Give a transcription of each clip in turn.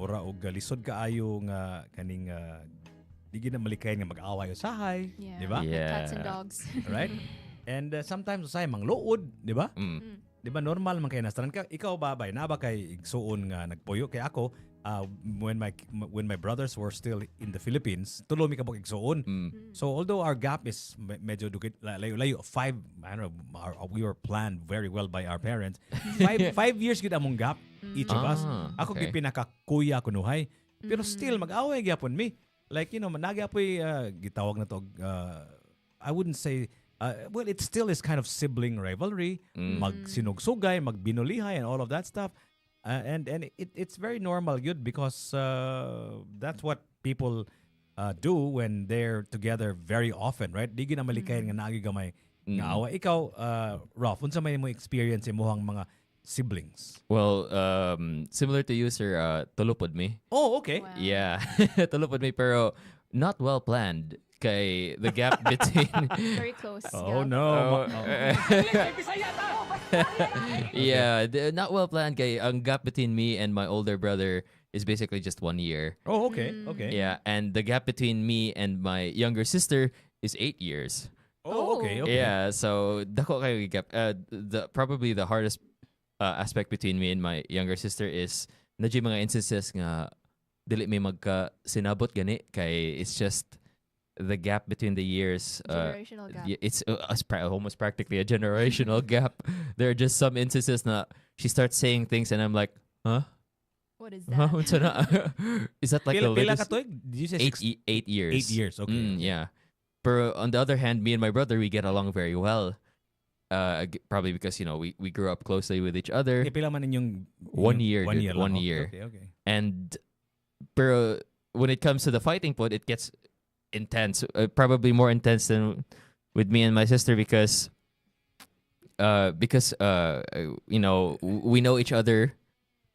mura og lisod kaayo nga kaning di gid na malikay nga mag-away usahay, di ba? Like cats and Yeah. dogs. Right? And sometimes usahay mangluod, di ba? Di ba normal man kay nastaran ka ikaw babay na ba kay igsuon nga nagpuyo kay ako when my brothers were still in the Philippines tulo mi kabog igsuon. So although our gap is medyo dukit layo 5 I don't know we were planned very well by our parents. 5 years gid among gap each of us. Ako okay. gid pinakakuya kunuhay. Pero still mag-away gyapon mi. Like nagyapoy gitawag na to I wouldn't say well, it still is kind of sibling rivalry, magsinugsugay, magbinulihay, and all of that stuff. And it's very normal, yun, because that's what people do when they're together very often, right? Di ginamalikan nga nagigamay nga awa. Ikaw, Rolf, unsa may mo experience imuhang mga siblings? Well, similar to you, sir, tulupod me. Oh, okay. Wow. Yeah, tulupod me, pero not well planned. Kay the gap between Very close. Oh yeah. no. yeah, not well planned. Kay ang gap between me and my older brother is basically just 1 year. Oh, okay. Okay. Yeah, and the gap between me and my younger sister is 8 years. Oh, okay. Okay. Yeah, so dako kayo gap. Probably the hardest aspect between me and my younger sister is nadyo mga instances nga dili may magka sinabot gani kay it's just the gap between the years. Generational gap. It's almost practically a generational gap. There are just some instances na she starts saying things and I'm like, huh? What is Huh? that? Unsa na? Is that like the Pila latest? ka tuig? Did you say 8 years. 8 years. Okay. Yeah. But on the other hand, me and my brother, we get along very well. Probably because we grew up closely with each other. Pila man inyong 1 year, One dude, year. 1 lang. year. Okay. Okay. And pero when it comes to the fighting point, it gets intense. Probably more intense than with me and my sister because we know each other,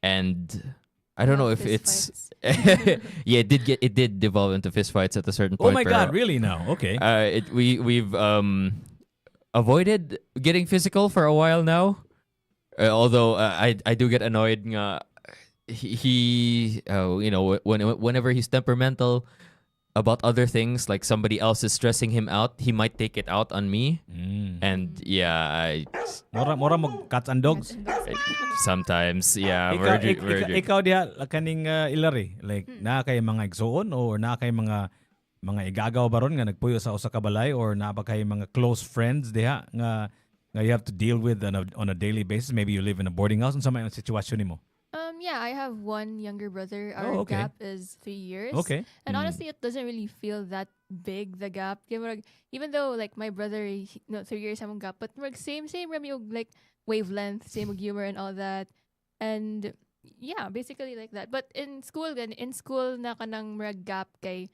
and I don't know if Fist it's yeah, it did devolve into fist fights at a certain Oh point. my God! Really now? Okay. We've avoided getting physical for a while now. Although I do get annoyed. Whenever he's temperamental about other things, like somebody else is stressing him out, he might take it out on me. And yeah, Mora mo cats and dogs. sometimes yeah, Ikaw diha kaning ilari like na kay mga igsuon or na kay mga igagaw baron nga nagpuyo sa usa ka balay or na ba kay mga close friends diha nga you have to deal with on a daily basis. Maybe you live in a boarding house and sa may sitwasyon nimo. Yeah, I have one younger brother. Our Oh, okay. gap is 3 years. Okay. And honestly, it doesn't really feel that big, the gap. Even though, like, my brother, 3 years among gap, but same rami og, like, wavelength, same og humor and all that. And, yeah, basically like that. But in school, na kanang murag gap kay,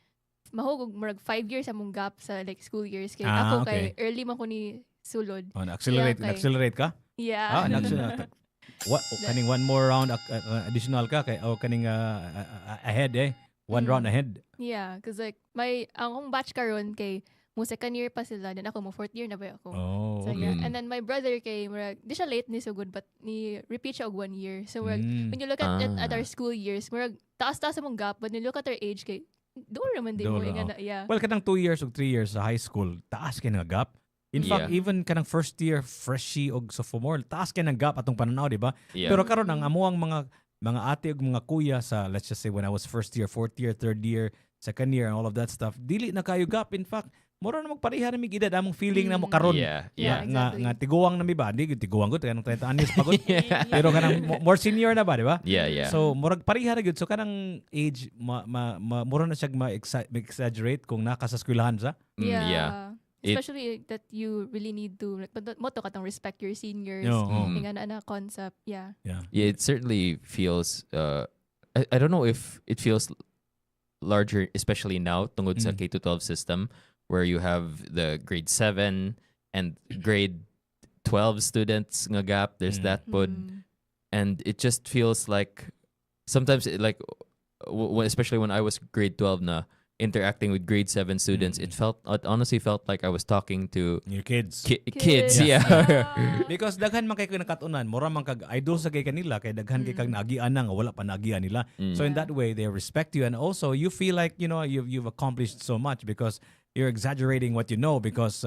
mahugog murag 5 years among gap sa, like, school years. Kay ako okay. kay early man ko ni sulod. Oh, na-accelerate, Yeah, okay. na-accelerate ka? Yeah. Na-accelerate. What kaning one more round additional ka kay o kaning ahead one round ahead. Yeah, because like ang batch karon kay mo second year pa sila, then ako mo fourth year na ba ako. Oh, So okay. yeah, and then my brother kay murag di siya late ni so good but ni repeat siya og 1 year. So murag, when you look at our school years, murag taas among gap, but when you look at our age kay door naman din mo Door, nga na, yeah. Well, kanang 2 years o 3 years sa high school, taas kay nga gap. In fact, Yeah. even kanang first year freshie og sophomore, taas kay nga gap atong pananaw, di ba? Yeah. Pero karon ang amuang mga ate ug mga kuya sa, let's just say when I was first year, fourth year, third year, second year and all of that stuff, dili na kayo gap. In fact, mura na magpareha na mig edad among feeling na mo karon. Yeah. Yeah, exactly. Nga tiguang na mi ba? Di tiguang gud kanang 30 anyos pa gud. Pero kanang more senior na ba, di ba? Yeah. So murag pareha na gyud. So kanang age mura na siya ma-exaggerate kung naka sa eskwelahan sa. Yeah. Especially that you really need to like mo to katong respect your seniors. No, Nga na concept. Yeah. Yeah. Yeah, it certainly feels I don't know if it feels larger, especially now tungod sa K-12 system where you have the grade 7 and grade 12 students nga gap. There's that pod, and it just feels like sometimes especially when I was grade 12 na, interacting with grade 7 students, it honestly felt like I was talking to Your kids. kids. Yeah. Yeah. Because daghan man kay nakatunan, mura man kag idol sa kay kanila kay daghan kay kag naagian na nga wala pa naagian nila. So in that way they respect you, and also you feel like you've accomplished so much because you're exaggerating what you know because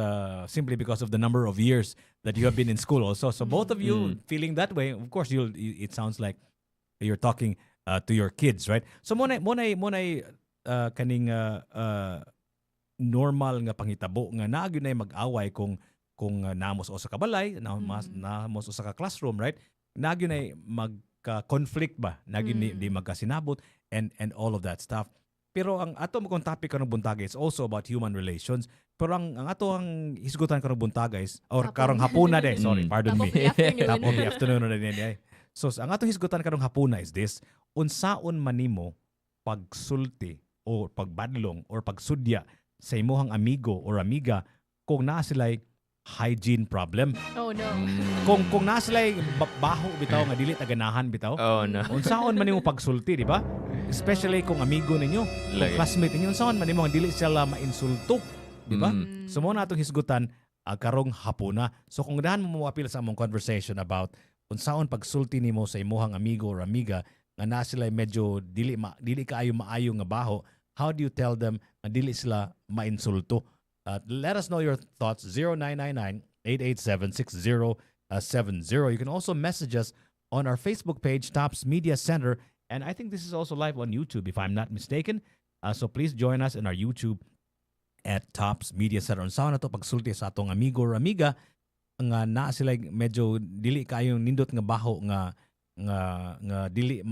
simply because of the number of years that you have been in school also. So both of you feeling that way, of course it sounds like you're talking to your kids, right? So muna kaning normal nga pangitabo nga naagyo na mag-away kung namos o sa kabalay, namos o sa classroom, right? Naagyo na magka-conflict ba? Naagyo di magkasinabot and all of that stuff. Pero ang ato mo kung topic karong buntaga is also about human relations. Pero ang ato ang hisgutan karong buntaga is or karong hapuna de. Sorry, pardon me. Top of the afternoon na din. So ang ato hisgutan karong hapuna is this: unsaon man nimo pagsulti o pagbadlong or pagsudya sa imuhang amigo or amiga kung naa sila'y hygiene problem. Oh no. Kung naa sila'y baho bitaw nga dili ta ganahan bitaw. Oh no. Unsaon man nimo pagsulti, di ba? Especially kung amigo ninyo, kung classmate ninyo, unsaon man nimo nga dili sila mainsulto, di ba? So mo na atong hisgutan karong hapuna. So kung dahan mo apil sa among conversation about unsaon pagsulti nimo sa imuhang amigo or amiga nga naa sila medyo dili kaayo maayo nga baho, how do you tell them na dili sila mainsulto? Let us know your thoughts. 0999-887-6070. You can also message us on our Facebook page, Tops Media Center. And I think this is also live on YouTube, if I'm not mistaken. So please join us in our YouTube at Tops Media Center. Unsaon na to pagsulti sa atong amigo or amiga nga naa sila medyo dili kayong nindot nga baho nga dili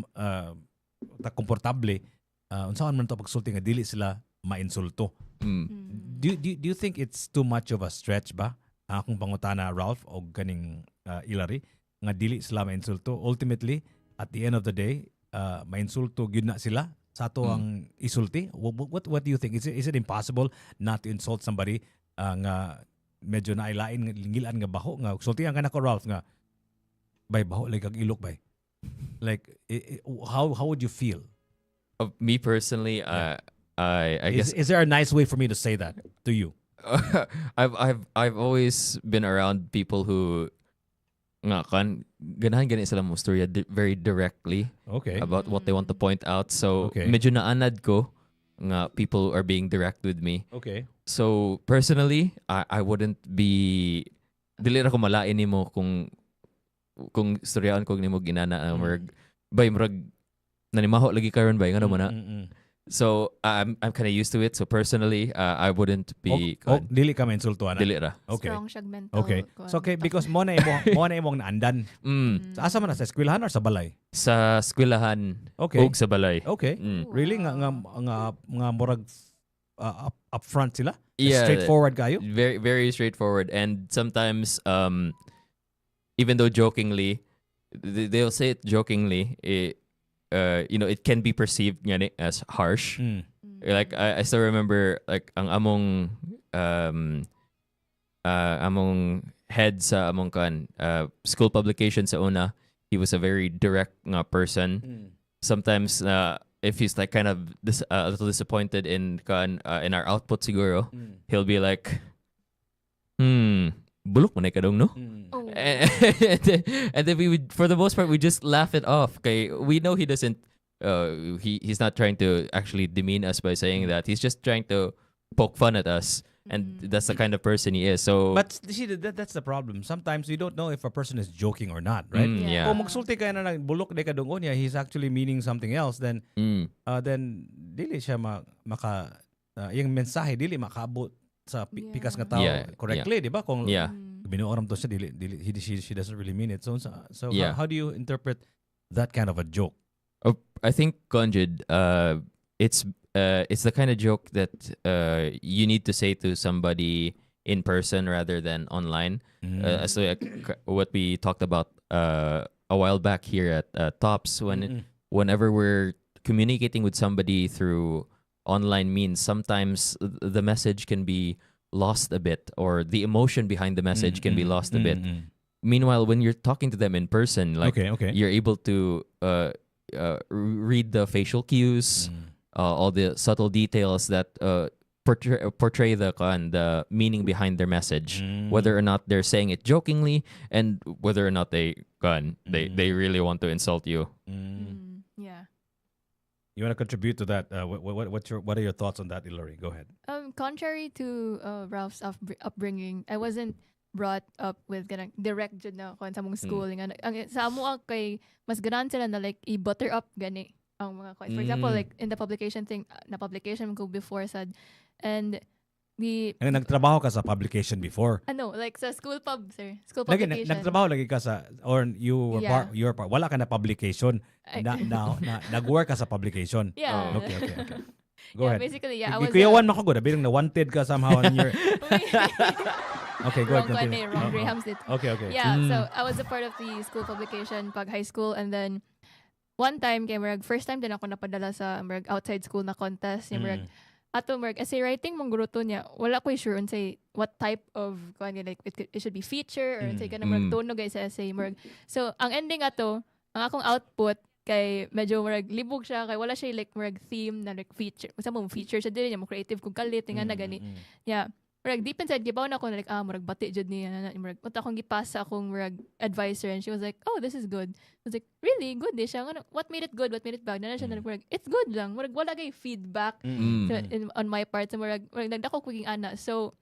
komportable. Unsaon man to pagsulti nga dili sila mainsulto. Do you think it's too much of a stretch ba? Akong pangutana, Ralph, o ganing Hilary, nga dili sila mainsulto. Ultimately, at the end of the day, mainsulto gyud na sila sa ato ang isulti. What do you think? Is it impossible not to insult somebody nga medyo nailain lingilan nga baho nga sultihan ka na ko, Ralph, nga bay baho like kag ilok bay? Like how would you feel? Of me personally, I guess is there a nice way for me to say that to you? I've always been around people who nga kan ganahan gani sila mo storya very directly about what they want to point out. So medyo naanad ko nga people are being direct with me. Okay. So personally, I wouldn't be dili ra ko malain nimo kung storyaan ko nimo ginana bay murag nanimaho lagi karon bay ngano mo na. So I'm kind of used to it. So personally, I wouldn't be. Dili ka mainsultuan. Dili ra. Okay. Strong siya mental. Okay. So because mo na imong naandan. Sa asa man na, sa eskwelahan or sa balay? Sa eskwelahan. Okay. Og sa balay. Okay. Really nga murag upfront sila? Yeah. Straightforward kayo? Very very straightforward, and sometimes even though jokingly, they'll say it jokingly. It can be perceived as harsh. Like I still remember like ang among head sa among school publication sa una, he was a very direct person. Sometimes if he's like kind of a little disappointed in our output siguro, he'll be like, bulok man kadong no. And then we would, for the most part, we just laugh it off. Okay, we know he doesn't. He's not trying to actually demean us by saying that. He's just trying to poke fun at us, and that's the kind of person he is. So, but see, that's the problem. Sometimes you don't know if a person is joking or not, right? Yeah. Kung magsulti ka na ng bulok de kadong niya, he's actually meaning something else. Then dili siya yung mensahe dili makaabot sa pikas nga tao correctly, di ba? Kung binooram to siya, she doesn't really mean it. So how do you interpret that kind of a joke? I think Conjud, it's the kind of joke that you need to say to somebody in person rather than online. So what we talked about a while back here at Tops, whenever we're communicating with somebody through online means, sometimes the message can be lost a bit, or the emotion behind the message can be lost a bit. Meanwhile, when you're talking to them in person, like you're able to read the facial cues, all the subtle details that portray the meaning behind their message, whether or not they're saying it jokingly and whether or not they really want to insult you. Yeah. You want to contribute to that? What are your thoughts on that, Ilori? Go ahead. Contrary to Ralph's upbringing, I wasn't brought up with ganang direct jud na kon sa mong school nga ang sa amo kay mas ganahan sila na like i-butter up gani ang mga kon. For example, like in the publication thing, na publication ko before sad, and nagtrabaho ka sa publication before? Like sa school pub, sir. School Lagi, publication. nagtrabaho lagi ka sa, or you were part, wala ka na publication, nag-work ka sa publication. Yeah. Okay. Go ahead. Basically, I was... Kuyawan mo ko good, bilang na-wanted ka somehow in your... Okay, go ahead. Continue. Wrong Grahams did. Okay. Yeah, so I was a part of the school publication pag high school, and then one time kay first time din ako napadala sa outside school na contest. Ato essay writing mong gruto niya, wala ko sure unsay what type of like it should be feature or unsay kana tono guys sa essay so ang ending ato ang akong output kay medyo libog siya kay wala siya like theme na like feature usa mo feature siya dili niya mo creative kung kalit nga na gani yeah deep inside gibaw na ako na like bati jud niya unta akong gipasa akong advisor, and she was like, oh, this is good. I was like, really good di siya what made it good, what made it bad na siya it's good lang wala kay feedback on my part so nagdako kuging ana. So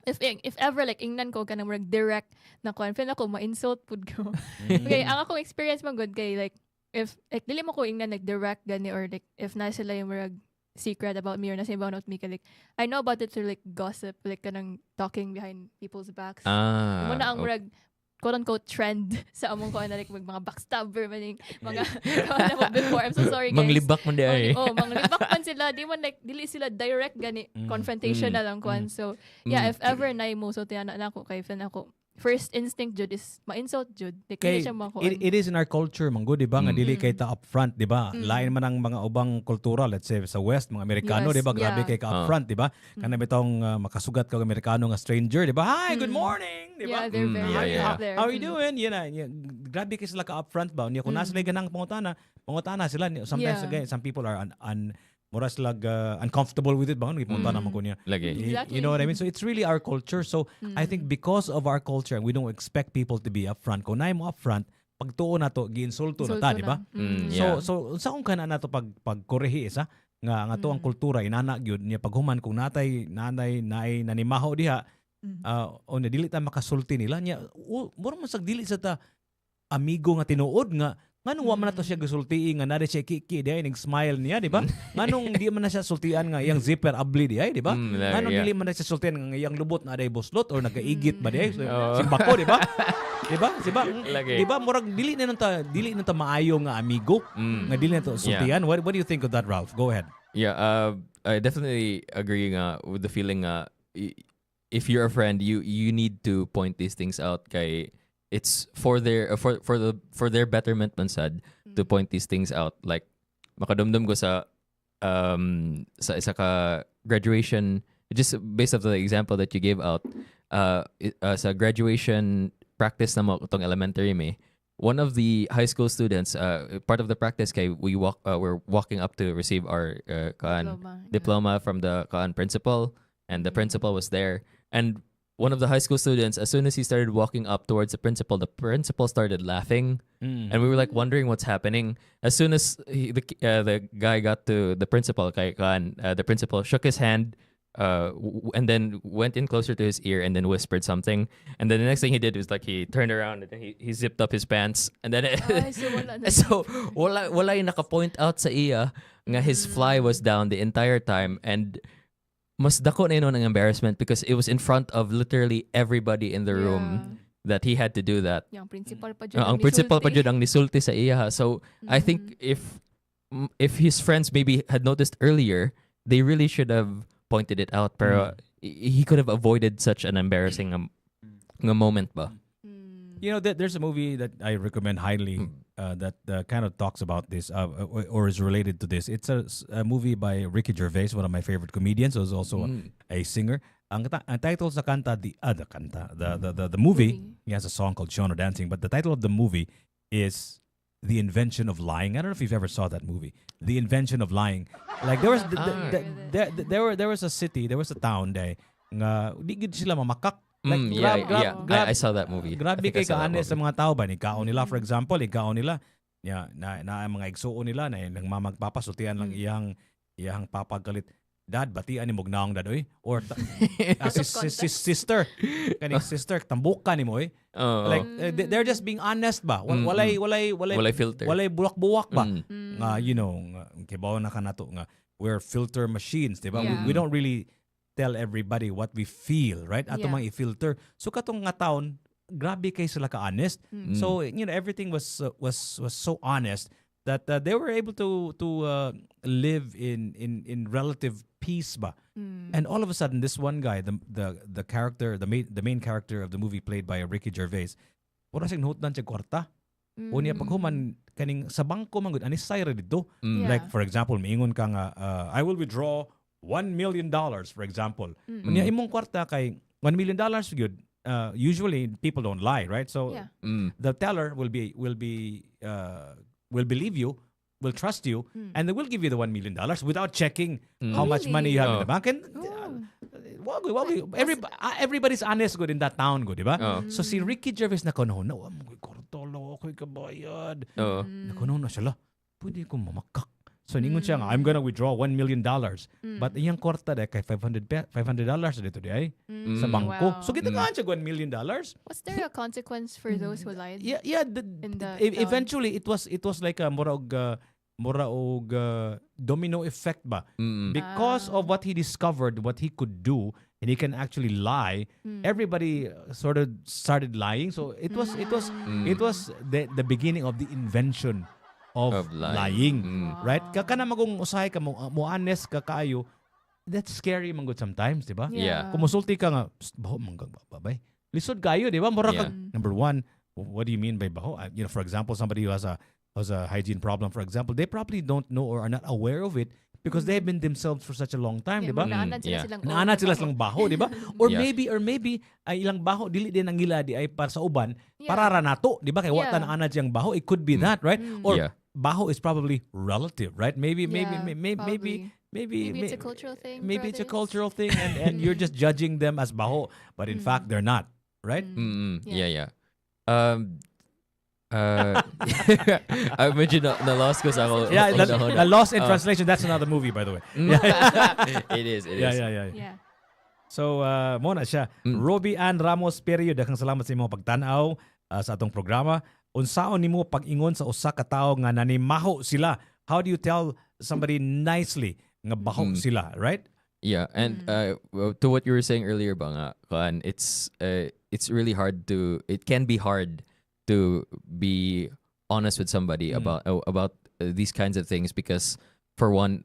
if ever like ingnan ko kanang direct na confident ako ma-insult pud ko. Okay, ang akong experience man good kay like if like dili mo ko ingnan like direct gani or like if na sila yung secret about me or nasa about me like I know about it through like gossip, like kanang talking behind people's backs. Muna ang quote unquote trend sa among ko na like mga backstabber maning mga before. I'm so sorry guys. Manglibak man di ay. Manglibak man sila. Di man like dili sila direct gani confrontation na lang kuan. So yeah, if ever na mo so tiana na ako kay fan ako. First instinct jud is ma-insult jud. Like, it is in our culture, manggo, di ba? Nga dili kay ta upfront, di ba? Lain man ang mga ubang kultura, let's say sa West, mga Amerikano, di ba? Grabe kay ka upfront, di ba? Kana bitong makasugat ka Amerikano nga stranger, di ba? Hi, good morning, di ba? Yeah, they're very up there. How are you doing? Grabe kay sila ka upfront ba? Kung nasa lay ganang pangutana sila. Sometimes some people are moras lag uncomfortable with it ba gipunta naman ko niya Exactly. you know what I mean, so it's really our culture. So I think because of our culture we don't expect people to be upfront. Kung naay mo upfront pagtuo na to giinsulto na ta, di ba? So saon kana nato pagkorehi isa nga to ang kultura inana gyud niya paghuman kung naay nanimaho diha o na dili ta makasulti nila niya mura man sag dili sa ta amigo nga tinuod nga nganong wa man na to siya gisulti nga nari siya kiki di ay smile niya, di ba? Nganong di man na siya sultian nga iyang zipper abli di ay, di ba? Nganong dili man na siya sultian nga iyang lubot na aday buslot or nagaigit ba di ay? Simbako, di ba? Di ba? Di ba murag dili na ta maayo nga amigo nga dili na to sultian. What do you think of that, Ralph? Go ahead. Yeah, I definitely agree with the feeling if you're a friend, you need to point these things out kay it's for their betterment man sad to point these things out. Like makadumdum ko sa isa ka graduation, just based off the example that you gave out, sa graduation practice na mo tong elementary me, one of the high school students, part of the practice kay we're walking up to receive our diploma from the principal, and the principal was there, and one of the high school students, as soon as he started walking up towards the principal started laughing, and we were like wondering what's happening. As soon as the guy got to the principal, the principal shook his hand, and then went in closer to his ear and then whispered something. And then the next thing he did was like he turned around and then he zipped up his pants, and then so wala yung naka-point out sa iya nga his fly was down the entire time, and mas dako na yun ang embarrassment because it was in front of literally everybody in the room that he had to do that. Yung principal pa jud ang nisulti sa iya. So I think if his friends maybe had noticed earlier, they really should have pointed it out. Pero he could have avoided such an embarrassing moment ba. You know, there's a movie that I recommend highly that kind of talks about this or is related to this. It's a movie by Ricky Gervais, one of my favorite comedians, who's also a singer. Ang title sa kanta, the movie, he has a song called Shona Dancing, but the title of the movie is The Invention of Lying. I don't know if you've ever saw that movie. The Invention of Lying. Like there was there was a city, there was a town there nga di gid sila mamakak. Like I saw that movie. Grabe I think I kay saw that kaane sa movie. mga tao ba ni kaon nila, for example, ikaon nila na mga igsuon nila na nang mamagpapasultian lang iyang papagalit. Dad, batian ni mugnaong dad oy, or sister kaning sister tambukan ni mo oy. Like they're just being honest ba, walay filter. walay buwak-buwak ba nga, you know, kibaw na kanato nga we're filter machines, diba? Yeah. We don't really tell everybody what we feel, right? Ato mang i-filter. So katong nga taon, grabe kay sila ka-honest. So, you know, everything was so honest that they were able to live in relative peace ba. And all of a sudden, this one guy, the character, the main character of the movie played by Ricky Gervais, wala siyang nuhutdan siya kwarta. Unya paghuman kaning sa bangko man gud ani sayra dito. Like for example, miingon ka nga I will withdraw $1 million, for example. Unya imong kwarta kay $1 million good. Usually people don't lie, right? So the teller will believe you, will trust you, and they will give you the $1 million without checking how much money you have in the bank. And everybody's honest good in that town, good, diba? So si Ricky Gervais na kuno na kortolo ako'y kabayad. Na kuno na siya la, pwede ko mamakak. So ningon siya nga, I'm gonna withdraw $1 million. But iyang kwarta de kay $500 dito di ay sa bangko. Wow. So gitagaan siya $1 million. Was there a consequence for those who lied? Yeah. Eventually, it was like a mura og domino effect ba? Because of what he discovered, what he could do, and he can actually lie. Everybody sort of started lying. So it was the beginning of the invention of lying. Right? Kaka na magong usahay ka mo honest ka kaayo. That's scary man good sometimes, di ba? Yeah. Kumusulti ka nga, baho manggang babay. Lisod kayo, di ba? Mura ka, number one, what do you mean by baho? You know, for example, somebody who has a hygiene problem, for example, they probably don't know or are not aware of it because they have been themselves for such a long time, di ba? Naanad sila silang baho, di ba? Or maybe ay ilang baho dili din ang ila di ay para sa uban, para ranato, di ba? Kay wata na anad siyang baho, it could be that, right? Or baho is probably relative, right? Maybe it's a cultural thing. Maybe it's a cultural thing, and you're just judging them as baho, but in fact they're not, right? Yeah. Medyo na-lost ko sa ako. Yeah, the Lost in Translation. That's another movie, by the way. It is. Yeah. So, muna siya. Robbie Ann Ramos Perio, daghang salamat sa imong pagtanaw sa atong programa. Unsaon nimo pag-ingon sa usa ka tawo nga nanimaho sila? How do you tell somebody nicely nga baho sila, right? Yeah, and to what you were saying earlier, ba nga, it's really hard to. It can be hard to be honest with somebody about these kinds of things because, for one,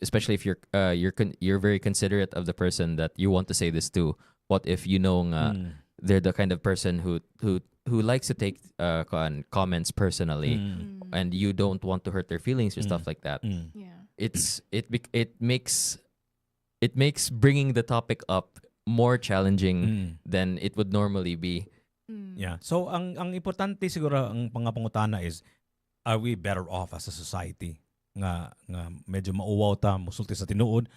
especially if you're very considerate of the person that you want to say this to. What if you know they're the kind of person who likes to take comments personally, and you don't want to hurt their feelings or stuff like that. It makes bringing the topic up more challenging than it would normally be. Yeah. So ang importante siguro ang pangapangutana is, are we better off as a society nga medyo mauwaw ta musulti sa tinuod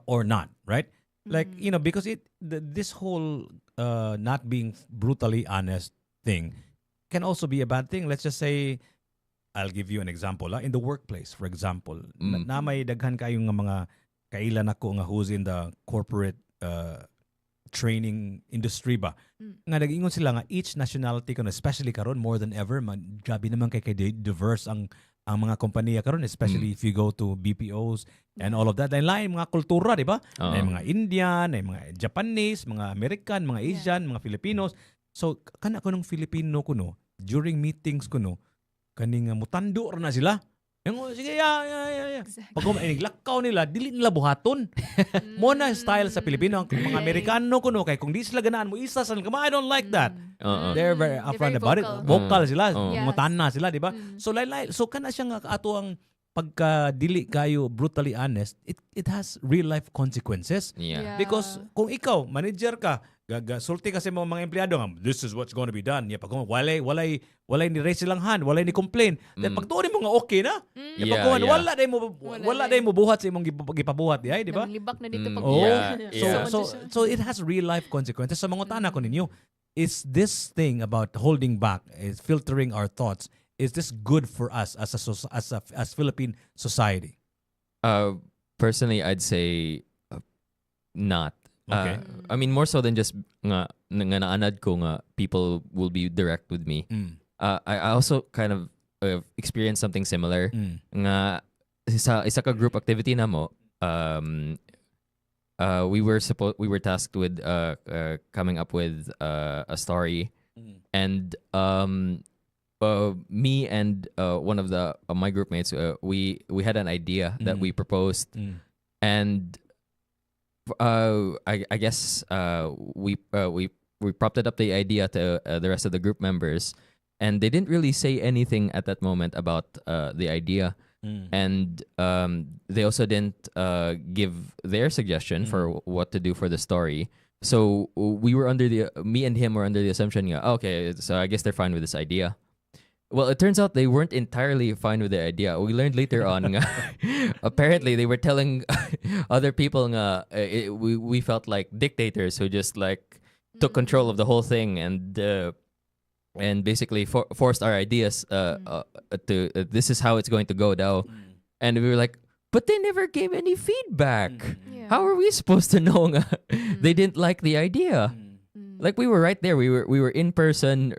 or not, right? Like, you know, because this whole not being brutally honest thing can also be a bad thing. Let's just say, I'll give you an example. In the workplace, for example, na may daghan kayong mga kailan ako nga who's in the corporate training industry ba. Nga nag-ingon sila nga each nationality karon, especially karon more than ever, grabe naman kay diverse ang mga kompanya karon, especially if you go to BPOs and all of that. Dahil lain mga kultura, di ba? May mga Indian, may mga Japanese, mga American, mga Asian, mga Filipinos. So, kana ko nung Filipino kuno, during meetings kuno, kaning mutando na sila. Yung, sige, yeah. Exactly. Pag lakaw nila, dili nila buhaton. Muna style sa Pilipino, ang mga Amerikano kuno, kay kung di sila ganaan mo, isa sa I don't like that. They're very upfront about it. Vocal sila, mutana sila, di ba? So kana siya nga ato ang pagka dili kayo brutally honest, it has real life consequences. Yeah. Because kung ikaw, manager ka, sulti kasi mga empleyado nga, this is what's going to be done. Yeah, pag walay ni raise silang hand, walay ni complain. Then pag tuon mo nga okay na. Yeah, Pag yeah. wala day mo buhat sa imong gipabuhat, di ba? Libak na dito pag Oh, Yeah. so it has real life consequences. Sa mga tana ko ninyo, is this thing about holding back, is filtering our thoughts, is this good for us as Philippine society? Personally, I'd say not. Okay. I mean, more so than just nga naanad ko nga people will be direct with me. I also kind of experienced something similar. Nga isa ka group activity na mo. We were tasked with coming up with a story, and me and one of my group mates, we had an idea that we proposed, and I guess we propped up the idea to the rest of the group members, and they didn't really say anything at that moment about the idea, and they also didn't give their suggestion for what to do for the story. So me and him were under the assumption, okay, so I guess they're fine with this idea. Well, it turns out they weren't entirely fine with the idea. We learned later on nga, apparently they were telling other people nga, we felt like dictators who just like took control of the whole thing and basically forced our ideas to this is how it's going to go now. And we were like, but they never gave any feedback. How are we supposed to know nga they didn't like the idea? Like we were right there. We were in person.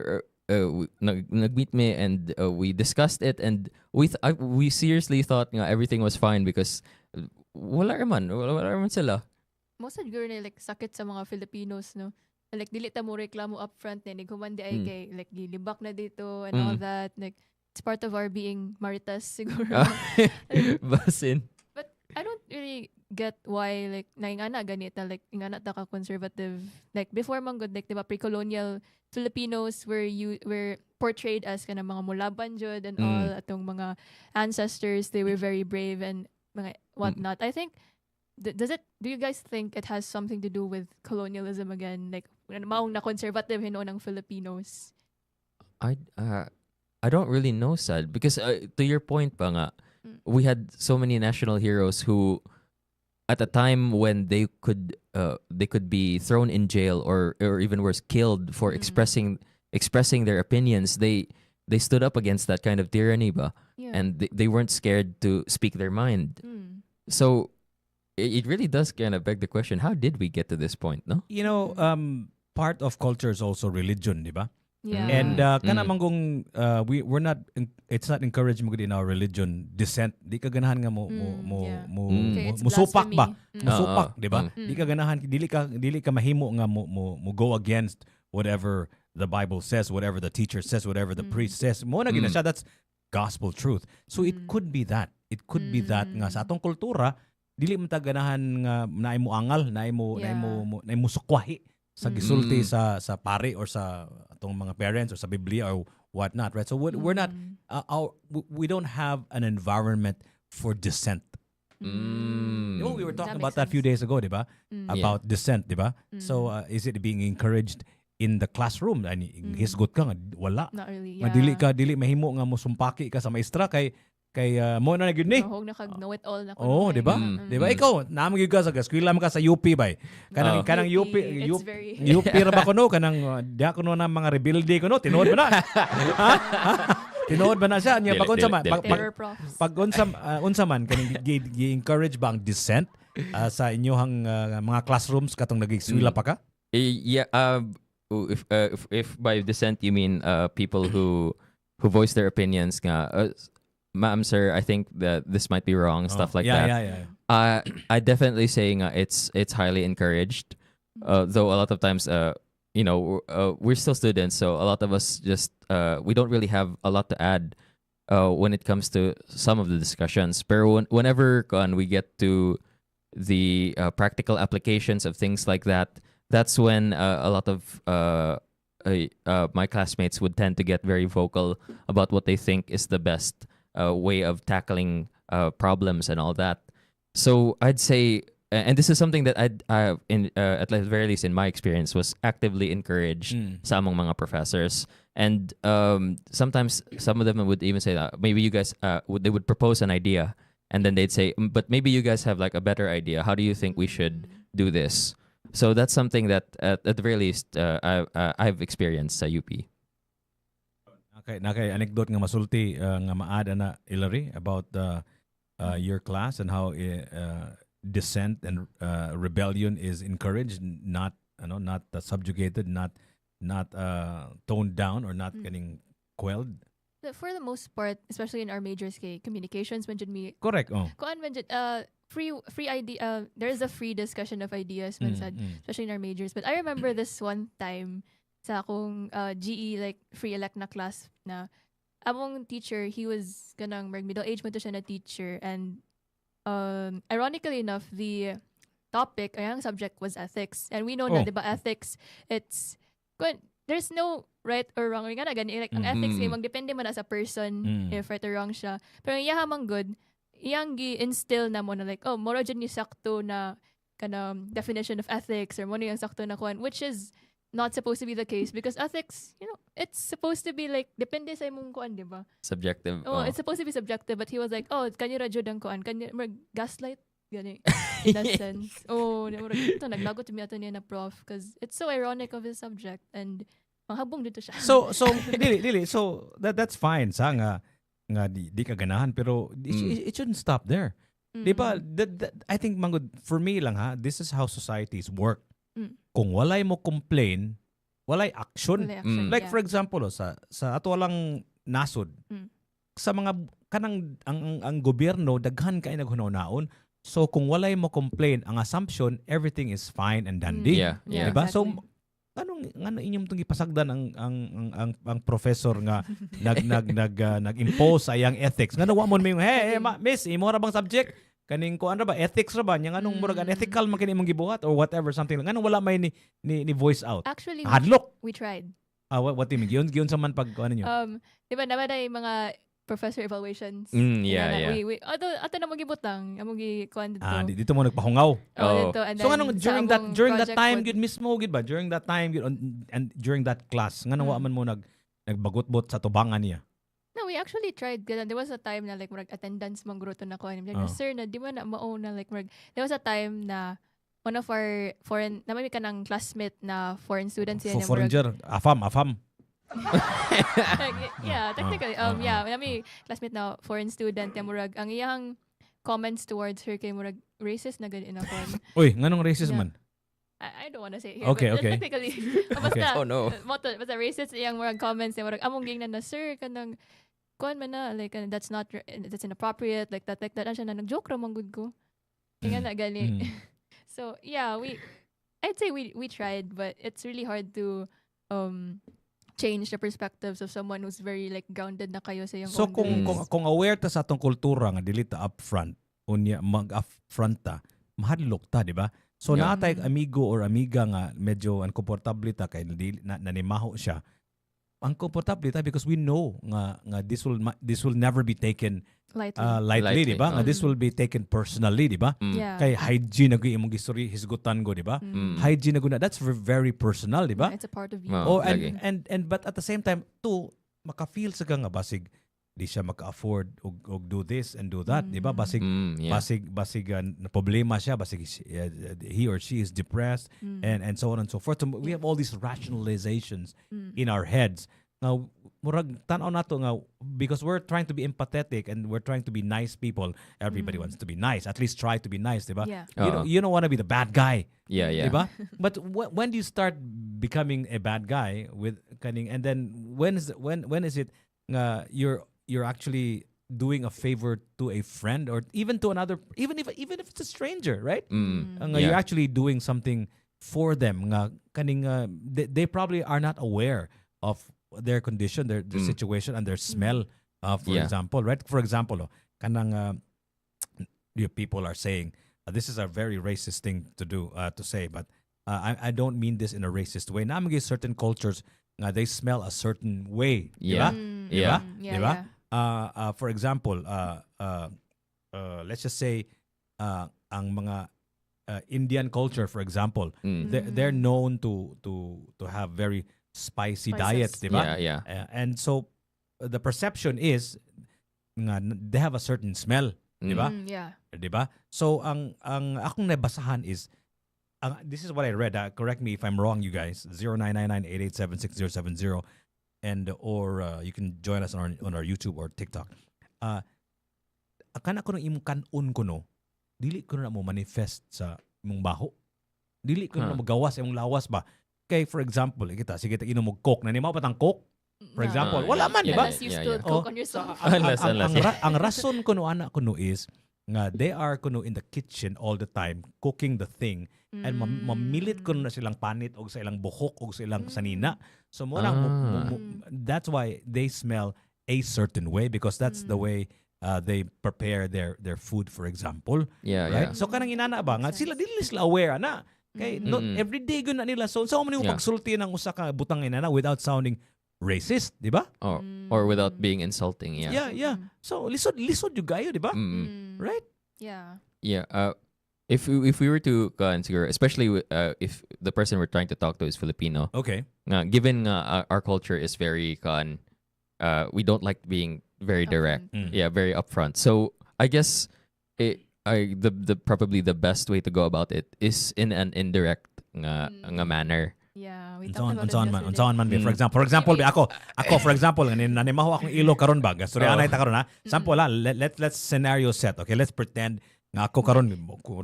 Nag-meet me and we discussed it, and we seriously thought nga everything was fine because wala raman sila. Most of girl na like sakit sa mga Filipinos, no? Like dili ta mo reklamo upfront na humandi ay kay like gilibak na dito and all that. Like it's part of our being maritas siguro. Basin. But I don't really get why like naingana ganita like ingana ta ka conservative, like before man good like diba pre-colonial Filipinos were portrayed as kana mga mulaban jud and all atong mga ancestors, they were very brave and mga whatnot. I think do you guys think it has something to do with colonialism again, like maong na conservative hinoon ng Filipinos? I don't really know, Sad, because to your point pa nga, we had so many national heroes who at a time when they could be thrown in jail or even worse killed for expressing their opinions, they stood up against that kind of tyranny ba? Yeah. And they weren't scared to speak their mind. So it really does kind of beg the question, how did we get to this point, no? You know, part of culture is also religion, di ba? Yeah. And kana manggong we're not it's not encouraged mo in our religion dissent. Di ka ganahan nga Okay, it's musupak ba? blasphemy. Musupak, di ba? Di ka ganahan, dili ka mahimo nga mo go against whatever the Bible says, whatever the teacher says, whatever the priest says. Mo na gina siya, that's gospel truth. So it could be that. It could be that nga sa atong kultura dili man ta ganahan nga naay mo angal, naay mo sukwahi sa gisulti sa pare or sa atong mga parents or sa Biblia or whatnot, right? So we're not we don't have an environment for dissent. You know, we were talking about that a few days ago, di ba? About dissent, di ba? So is it being encouraged in the classroom? Hisgot ka nga, wala. Not really. Nga dili mahimo nga mo sumpaki ka sa maestra kay mo na gyud ni. Hog na kag know it all na. Oh, di ba? Di ba ikaw, naman gyud ka sa eskwela man ka sa UP bay. Kanang UP UP ra ba kuno kanang diha kuno na mga rebelde kuno tinuod ba na? Tinuod ba na siya? Nya pag unsa man pag unsa man kaning gi-encourage ba ang dissent sa inyohang mga classrooms katong nag-eskwela pa ka? Yeah, if by dissent you mean people who voice their opinions nga ma'am, sir, I think that this might be wrong, stuff like that. Yeah. I definitely say it's highly encouraged. Though a lot of times, we're still students, so a lot of us just we don't really have a lot to add when it comes to some of the discussions. But whenever we get to the practical applications of things like that, that's when a lot of my classmates would tend to get very vocal about what they think is the best way of tackling problems and all that. So I'd say, and this is something that at the very least in my experience, was actively encouraged sa among mga professors. And sometimes some of them would even say that maybe you guys they would propose an idea, and then they'd say, but maybe you guys have like a better idea. How do you think we should do this? So that's something that at the very least I've experienced sa UP. Okay, anecdote nga masulti nga maada na Hilary about your class and how dissent and rebellion is encouraged, not subjugated, not toned down or not getting quelled. For the most part, especially in our majors kay communications, man jud mi Correct. Oh. kuan man jud free idea. There is a free discussion of ideas man sad, especially in our majors. But I remember this one time sa akong GE like free elect na class na among teacher, he was ganang middle age man to siya na teacher, and ironically enough, the topic or yung subject was ethics, and we know na diba ethics, it's good. There's no right or wrong. Nga na gani, like, ang ethics ay magdepende man na sa person if right or wrong siya. Pero yung hamang good, iyang gi-instill na mo na like, moro dyan yung sakto na kana definition of ethics or mo yung sakto na kuan, which is not supposed to be the case because ethics, it's supposed to be like, depende sa imong kuan, di ba? Subjective. It's supposed to be subjective, but he was like, kanyo ra jud ang kuan, kanyo, gaslight, gani, in that sense. Ito, naglagot mi ato niya na prof because it's so ironic of his subject and mahabong dito siya. So dili, so that's fine sa nga di ka ganahan, pero it shouldn't stop there. Di ba? I think mangod for me lang this is how societies work. Kung walay mo complain, walay action. Like for example, sa ato lang nasod. Sa mga kanang ang gobyerno daghan kay naghunaw-naon. So kung walay mo complain, ang assumption everything is fine and dandy. Yeah. Diba? Exactly. So anong inyong tong ipasagdan ang professor nga nag-impose ayang ethics. Ngano wa mo yung miss, imo ra bang subject? Kaning ko ba ethics ra ba nya nganong murag unethical man kini imong gibuhat or whatever something lang. Nganong wala may ni voice out. Actually, hadlok. We tried. What do you mean? Giyon sa man pag ano niyo? Diba naman ay mga professor evaluations. Yeah. We ato na magibutang, among gikuan dito. Dito mo nagpahungaw. Dito, and So then nganong during that time gid mismo gid ba? During that time gid and during that class nganong wa man mo nagbagot-bot sa tubangan niya? No, we actually tried. There was a time na like murag attendance man gruto na ko. Sir, na di mo na mauna like murag. There was a time na one of our foreign, na may ka ng classmate na foreign students yan. Foreigner, afam. Yeah, technically. May classmate na foreign student. Murag, ang iyang comments towards her kay murag racist na ganun ako. Uy, nganong racist man? I don't want to say it here. Okay. Technically. Basta, Oh no. Basta racist iyang murag comments. Murag, among gingnan na, sir, kanang, kuan man na, like, that's inappropriate, like that, siya na, nag-joke ramang good ko. Kaya na, gani. So, yeah, I'd say we tried, but it's really hard to, change the perspectives of someone who's very, like, grounded na kayo sa iyong So, kung aware ta sa atong kultura nga, dili ta upfront, unya mag-upfront ta, mahadlok ta, di ba? So, naatay amigo or amiga nga, medyo uncomfortable ta, kay nanimaho siya, ang komportable ta because we know nga this will never be taken lightly, di ba? Nga this will be taken personally, di ba? Yeah. Kay hygiene na imong history hisgutan go, di ba? Hygiene na that's very personal, di ba? It's a part of you. And but at the same time too maka-feel sa nga basig di siya maka-afford og do this and do that, di ba? Basig na problema siya, basig he or she is depressed and so on and so forth. So we have all these rationalizations in our heads. Now, murag tan-aw nato nga because we're trying to be empathetic and we're trying to be nice people. Everybody wants to be nice. At least try to be nice, di ba? Yeah. You don't want to be the bad guy. Yeah. Di ba? But when do you start becoming a bad guy with kaning, and then when is it nga you're actually doing a favor to a friend or even to another, even if it's a stranger, right? You're actually doing something for them. Nga kaning they probably are not aware of their condition, their situation, and their smell. For example, right? For example, kanang people are saying this is a very racist thing to say, but I don't mean this in a racist way. Namagi certain cultures they smell a certain way, Yeah. Diba? For example, let's just say ang mga Indian culture, for example, they're known to have very spicy Spices. diets, di ba? Yeah, And so the perception is nga they have a certain smell, di ba? Yeah. Di ba? So ang akong nabasahan is this is what I read. Correct me if I'm wrong, you guys. 0999-887-6070 and or you can join us on our YouTube or TikTok. Kana ko nung imong kanon ko no, dili ko na mo manifest sa imong baho. Dili ko na magawas imong lawas ba. Kay for example, sige ta inom og coke na ni mao patang coke. For example, wala man, di ba? Unless you still cook on yourself. Ang rason ko no anak ko no is nga they are kuno in the kitchen all the time cooking the thing and mamilit ko na silang panit og sa ilang buhok og sa ilang sanina. So mo that's why they smell a certain way because that's the way they prepare their food, for example. Yeah, right? yeah. So kanang inana ba nga sila dili sila aware na. Kay not every day gyud na nila. So mo nimo pagsulti ng usa ka butang inana without sounding racist, di ba? Or without being insulting. Yeah. Yeah. So lisod you gayo, di ba? Right? Yeah. Yeah. If we were to consider, especially if the person we're trying to talk to is Filipino, Okay. given our culture is very we don't like being very direct. Yeah, very upfront. So I guess the probably the best way to go about it is in an indirect nga manner. Yeah, we talked about it yesterday. Unsaon man. For example, ako for example, nanimaho akong ilo karon ba? Gastoryanay ta karon ha. Sample let's scenario set. Okay, let's pretend nga ako karon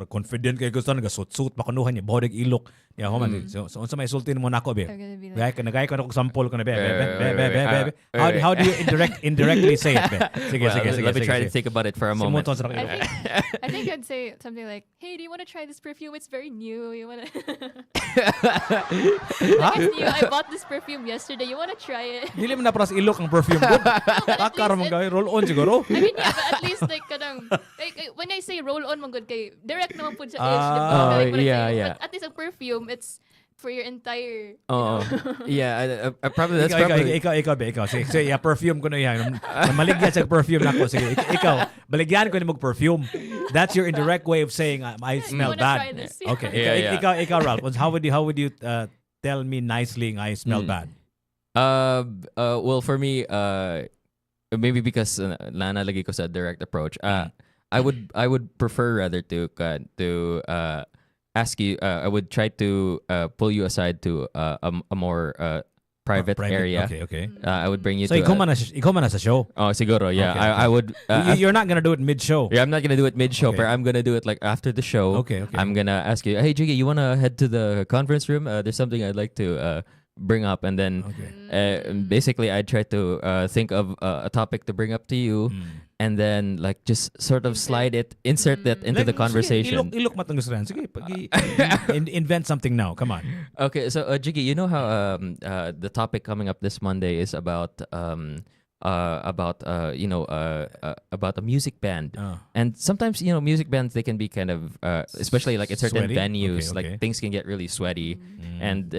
confident kay gusto nga suit pa kunuhan niya bodig ilok. Yeah, ho man. So unsa may sultin mo nako be? Gay ko na sample ko na be. How do you indirectly say it be? Sige. Let me try to think about it for a moment. I think I'd say something like, "Hey, do you want to try this perfume? It's very new. You want to?" Like it's new. I bought this perfume yesterday. You want to try it? Dili man na pras ilok ang perfume ko. Akar mo gay roll on siguro. I mean, yeah, but at least like when I say roll on, man good kay direct naman po sa age. Yeah. But at least a perfume, it's for your entire. Yeah. Probably that's probably. Ikaw. Sige, perfume ko na yan. Maligyan sa perfume nako. Sige, ikaw. Baligyan ko ni mo perfume. That's your indirect way of saying I smell bad. Okay. Ikaw, Ralph. How would you tell me nicely I smell bad? Well, for me, maybe because nalagay ko sa direct approach. I would prefer rather to ask you. I would try to pull you aside to a more private area. Okay. I would bring you so to. ikaw man na sa show. Oh, siguro. Yeah. Okay. I would. You're not gonna do it mid-show. Yeah, I'm not gonna do it mid-show, Okay. but I'm gonna do it like after the show. Okay. I'm gonna ask you, hey Jiggy, you wanna head to the conference room? There's something I'd like to bring up, and then basically I try to think of a topic to bring up to you, and then like just sort of insert that into the conversation. Sige, ilok matang gusto rin. Sige, invent something now. Come on. Okay, so Jiggy, you know how the topic coming up this Monday is about about a music band, and sometimes music bands, they can be kind of especially like in certain Sweaty? venues, Okay. like things can get really sweaty, and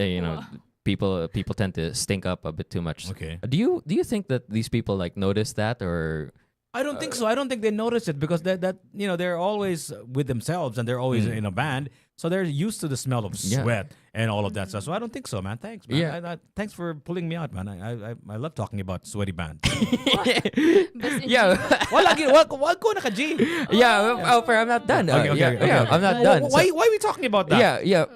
people tend to stink up a bit too much. Okay. Do you think that these people like notice that, or I don't think so. I don't think they notice it because that they're always with themselves and they're always in a band, so they're used to the smell of sweat and all of that stuff. So I don't think so, man. Thanks, man. Yeah. Thanks for pulling me out, man. I love talking about sweaty bands. yeah, Wag ko naka G. yeah? But I'm not done. Okay. I'm not done. Why are we talking about that? Yeah.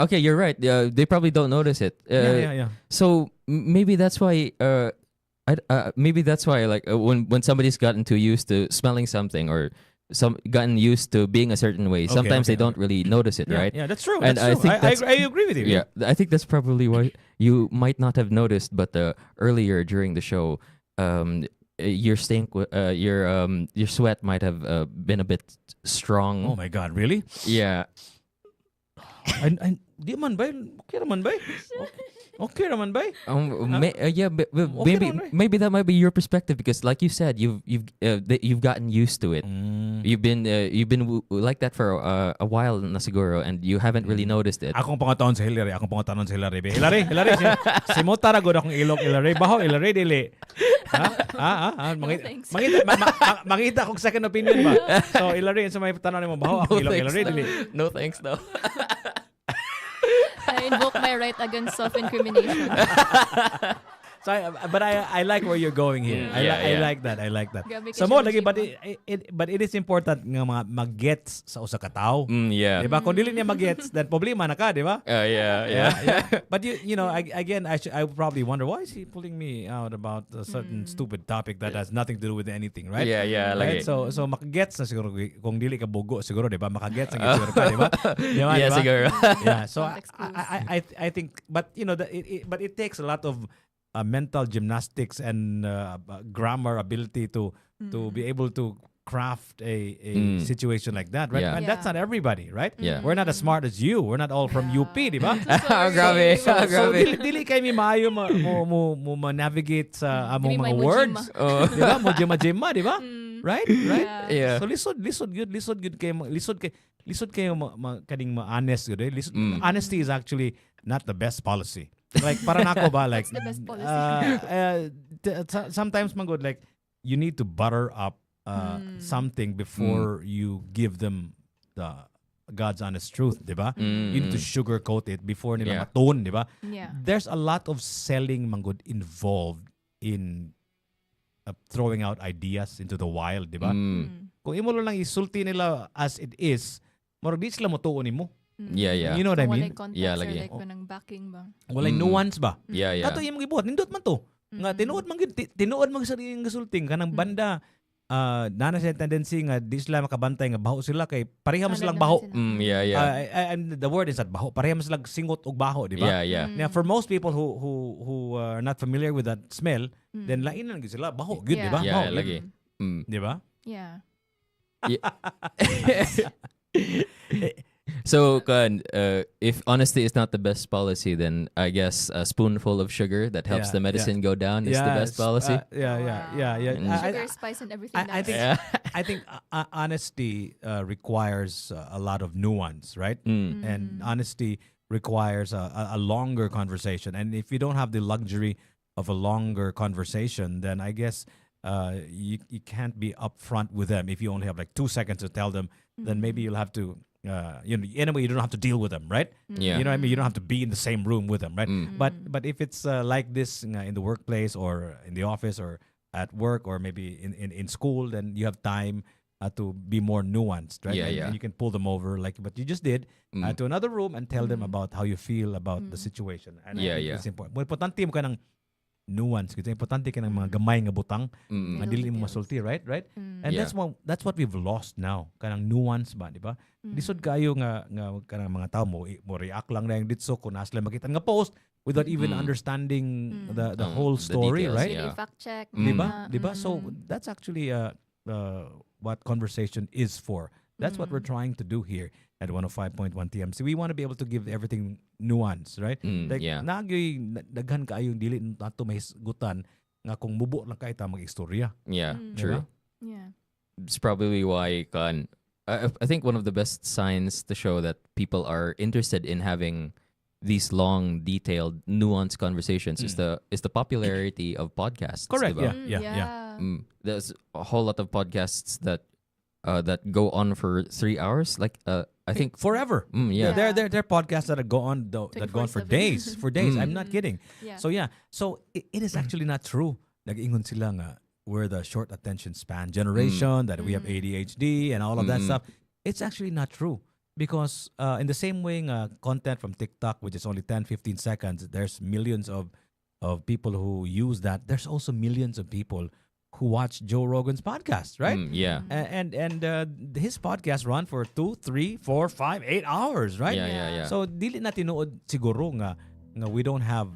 Okay, you're right. They probably don't notice it. Yeah. So maybe that's why. Maybe that's why, like when somebody's gotten too used to smelling something, or gotten used to being a certain way, sometimes they don't really notice it, right? Yeah, that's true. And I agree with you. Yeah, I think that's probably why you might not have noticed, but earlier during the show, your sweat might have been a bit strong. Oh my God, really? Yeah. Di man ba? Okay naman ba? Okay naman ba? Yeah, but Okay maybe naman, maybe that might be your perspective because, like you said, you've gotten used to it. You've been like that for a while na siguro, and you haven't really noticed it. Akong pangatawan sa Hillary. Hillary, si Mota ra gud akong ilok, Hillary. Baho, Hillary, dili. thanks. Mangita kong second opinion ba? So, Hillary, sa may tanong mo, baho, akong ilok, Hillary, dili. No thanks, no. I invoke my right against self-incrimination. So, I like where you're going here. I like that. Grabe ka So mo siya lagi, mag-iba. but it is important nga mga mag-gets sa usa ka tawo. Yeah. Diba? Kung dili niya mag-gets, then problema na ka, diba? Yeah. But you know, I would probably wonder why is he pulling me out about a certain stupid topic that has nothing to do with anything, right? Yeah. Right? Like, So makagets na siguro kung dili ka bugo siguro, diba? Makagets na siguro ka, diba? Diba? yeah, Diba? siguro. Yeah. So Context clues. I think, but you know, but it takes a lot of mental gymnastics and grammar ability to be able to craft a situation like that, right? Yeah. And that's not everybody, right? Yeah. We're not as smart as you. We're not all from UP, di ba? Grabe. So Grabe. dili kay mi maayo mo navigate sa among Dili may mga mo words. Oh. Di ba? Mo jima, di ba? Right? Yeah. So lisod good kay lisod kayo kading ma-honest good. Honesty is actually not the best policy. Like para nako ba like What's the best policy? sometimes man good like you need to butter up something before you give them the God's honest truth, di ba? You need to sugarcoat it before nila Yeah. matone, di ba? Yeah. There's a lot of selling man good involved in throwing out ideas into the wild, di ba? Kung imo lang isulti nila as it is, murag di sila motuon nimo. Yeah. You know what I Kung mean? walay context Yeah, or lagi. like manang backing ba? Walay nuance ba? Yeah. Kato imong gibuhat nindot man to. Nga tinuod man sa iyang gasulting kanang banda nana siya tendency nga di sila makabantay nga baho sila kay pareha man silang baho. Yeah. And the word is that baho. Pareha man silang singot og baho, di ba? Yeah. Now for most people who are not familiar with that smell, then lain na gyud sila baho, good, di ba? Yeah, Baho, lagi. di ba? Yeah. So, if honesty is not the best policy, then I guess a spoonful of sugar that helps Yeah, the medicine go down is the best policy. Yeah. Sugar, spice, and everything. I think Yeah. I think honesty requires a lot of nuance, right? And honesty requires a longer conversation. And if you don't have the luxury of a longer conversation, then I guess you can't be upfront with them. If you only have like 2 seconds to tell them, then maybe you'll have to. Anyway, you don't have to deal with them, right? Yeah. You know what I mean? You don't have to be in the same room with them, right? But if it's like this in the workplace or in the office or at work or maybe in school, then you have time to be more nuanced, right? Yeah. And you can pull them over like what you just did to another room and tell them about how you feel about the situation. And I think it's important. Well, importante mo ka ng nuance. Kasi importante ka ng mga gamay nga butang. Nga dili mo masulti, right? And Yeah. that's what we've lost now. Kanang nuance ba, di ba? Lisod kayo nga kanang mga tao mo react lang na yung ditso kung nasa lang makita nga post without even understanding the whole the story, details, right? yeah. Fact check. Diba? So that's actually what conversation is for. That's what we're trying to do here at 105.1 TMC. We want to be able to give everything nuance, right? Like Yeah. nagyoy daghan kaayong dili nato may gutan nga kung mubo lang kay ta mag-istorya. Yeah, Diba? true. Yeah. It's probably why I think one of the best signs to show that people are interested in having these long, detailed, nuanced conversations is the popularity of podcasts. Correct. diba? Yeah. There's a whole lot of podcasts that go on for 3 hours. Like I think Forever. yeah. There are podcasts that go on for 24/7. days. For days. I'm not kidding. Yeah. So it is actually not true. Nag-ingon sila nga we're the short attention span generation, that we have ADHD and all of that stuff. It's actually not true. Because in the same way content from TikTok, which is only 10, 15 seconds, there's millions of people who use that. There's also millions of people who watch Joe Rogan's podcast, right? Yeah. And his podcast run for 2, 3, 4, 5, 8 hours, right? Yeah. So dili na tinuod siguro nga we don't have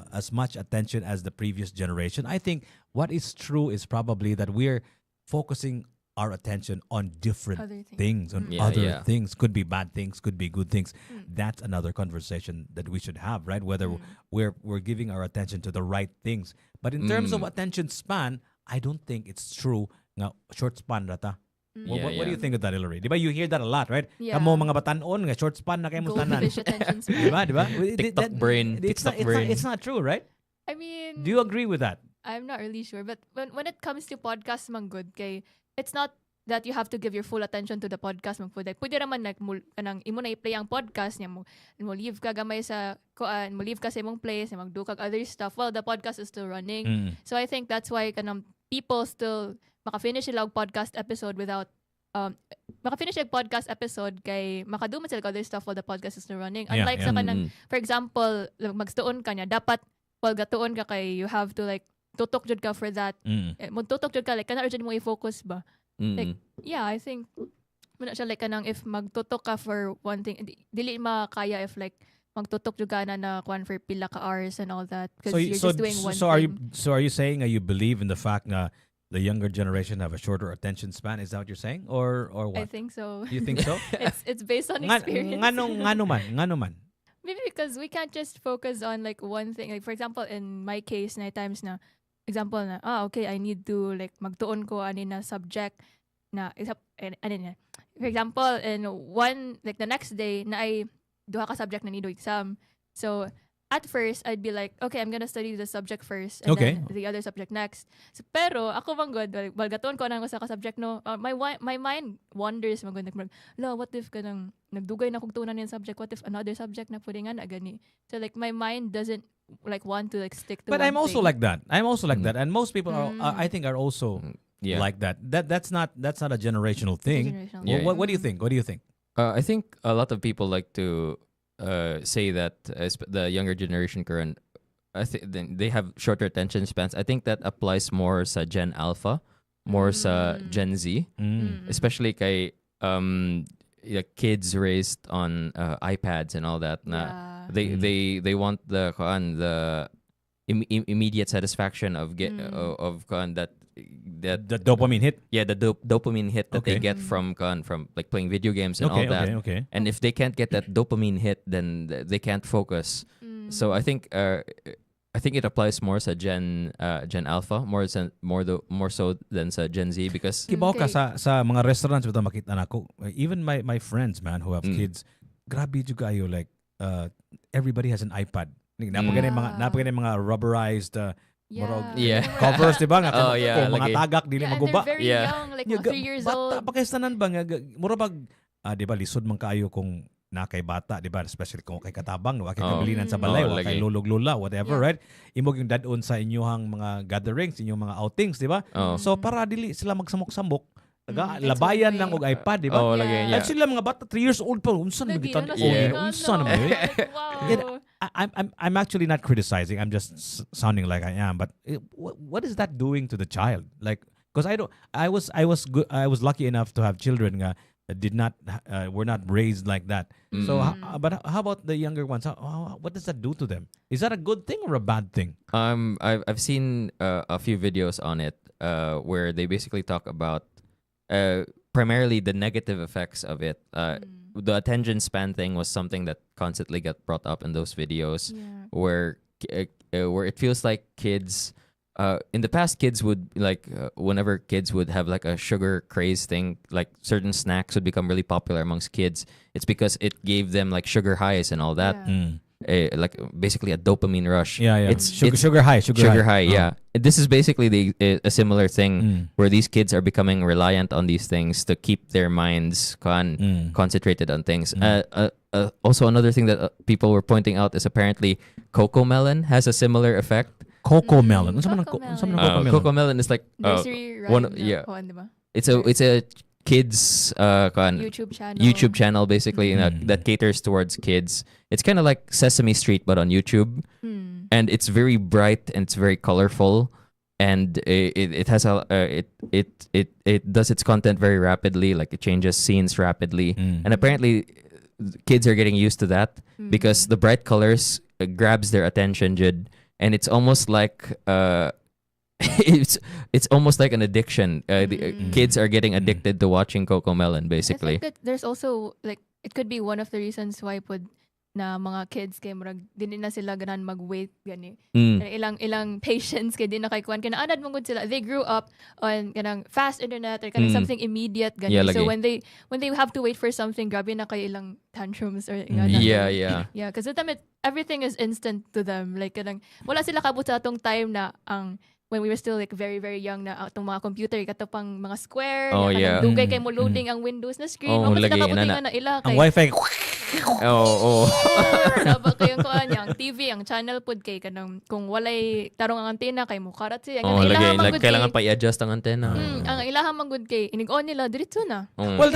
as much attention as the previous generation. I think what is true is probably that we're focusing our attention on different Other things. things, on Yeah, other yeah. things. Could be bad things, could be good things. That's another conversation that we should have, right? Whether we're giving our attention to the right things. But in terms of attention span, I don't think it's true nga short span rata. What do you think of that, Hillary? Di ba you hear that a lot, right? Yeah. Kamo mga batanon nga short span na kayo mo tanan. Goldfish attention Di span. ba? Di ba? TikTok brain, It's not, TikTok brain. it's not true, right? I mean, Do you agree with that? I'm not really sure, but when it comes to podcast, man good kay, it's not that you have to give your full attention to the podcast man pwede. Pwede naman like kanang imo na i-play ang podcast niya mo leave ka gamay sa kuan, mo leave ka sa imong place, magdo kag other stuff. Well, the podcast is still running. So I think that's why kanang people still maka-finish sila og podcast episode without maka-finish yung podcast episode kay makaduman sila kag other stuff while the podcast is still running. Unlike sa kanang for example, magtuon ka niya dapat while gatuon ka kay you have to like tutok jud ka for that. Mo tutok jud ka like kana urgent mo i-focus ba. Like, yeah, I think muna siya like kanang if magtutok ka for one thing, dili makaya if like magtutok jud ka na kuan for pila ka hours and all that because you're just doing one thing. Are you saying you believe in the fact na the younger generation have a shorter attention span? Is that what you're saying, or what? I think so. You think so? It's based on experience. Ngano man. Maybe because we can't just focus on like one thing. Like for example, in my case, na times na example na okay, I need to like magtuon ko ani na subject na ano na. For example, in one like the next day na ay duha ka subject na nido exam. So at first I'd be like, okay, I'm gonna study the subject first and then the other subject next. So, pero ako man good, well gatuon ko nang usa ka subject no. My mind wanders man good like, what if kanang nagdugay na kog tunan yung subject, what if another subject na pwede nga na gani. So like my mind doesn't like want to like stick to but one I'm also thing. like that. And most people are I think are also like that. That's not a generational thing. What do you think? I think a lot of people like to say that the younger generation current, I think they have shorter attention spans. I think that applies more sa Gen Alpha, more sa Gen Z, especially kay kids raised on iPads and all that. Na they want the immediate satisfaction of that the dopamine hit. Yeah, the dopamine hit that they get from like playing video games and all that. And if they can't get that dopamine hit, then they can't focus. So I think it applies more sa Gen Alpha more so than sa Gen Z because Kibaw ka sa mga restaurants bitaw makita nako. Even my friends man who have kids, grabe jud kayo like everybody has an iPad. Napagani mga rubberized covers, diba? Mga tagak, dili maguba. They're very young, like 3 years old. Bata, pakaistanan ba nga, mura pag, diba, lisod man kayo kung nakay bata, diba? Especially kung kay katabang, kay kabilinan sa balay, kay lulog-lula, whatever, right? Imog yung dadon sa inyong mga gatherings, inyong mga outings, diba? So, para dili sila magsamok-samok, labayan lang og iPad, di ba? At sila mga bata 3 years old pa, unsan magitan unsan mo. I'm actually not criticizing. I'm just sounding like I am, but what is that doing to the child? Like because I was lucky enough to have children that did not were not raised like that. So but how about the younger ones? What does that do to them? Is that a good thing or a bad thing? I've seen a few videos on it where they basically talk about primarily the negative effects of it. The attention span thing was something that constantly got brought up in those videos, where it feels like kids. In the past, kids would whenever kids would have like a sugar craze thing, like certain snacks would become really popular amongst kids. It's because it gave them like sugar highs and all that. Like basically a dopamine rush. It's sugar high. Yeah, this is basically a similar thing where these kids are becoming reliant on these things to keep their minds concentrated on things. Also, another thing that people were pointing out is apparently cocoa melon has a similar effect. Cocoa melon. Cocoa melon is like it's a kids YouTube channel basically that caters towards kids. It's kind of like Sesame Street but on YouTube, and it's very bright and it's very colorful, and it has it does its content very rapidly. Like it changes scenes rapidly, and apparently kids are getting used to that because the bright colors grabs their attention, Jud, and it's almost like it's almost like an addiction. Kids are getting addicted to watching Cocomelon, I basically. think that there's also like it could be one of the reasons why pud na mga kids kay murag dili na sila ganan mag-wait gani. Ilang patience kay di na kay kuan kana anad mong sila. They grew up on kanang fast internet or kanang something immediate gani. Yeah, So lagi. when they have to wait for something, grabe na kay ilang tantrums or Yeah. Yeah, because everything is instant to them. Like kanang wala sila kabut sa atong time na ang when we were still like very very young na atong mga computer katapang mga square Oh, na yeah. dugay kay mo loading ang Windows na screen. Oh, Mao sila lagi, kabuting inana. na ila Ang kay wifi, Oh. Sabag kayong kuan yang TV ang channel pod kay kanang kung walay tarong ang antena kay mo karat siya. Oh, Ang lagi. ilaha man Like, gud kailangan kay pa i-adjust ang antena. ang ilaha man gud kay inig-on nila diretso na. well,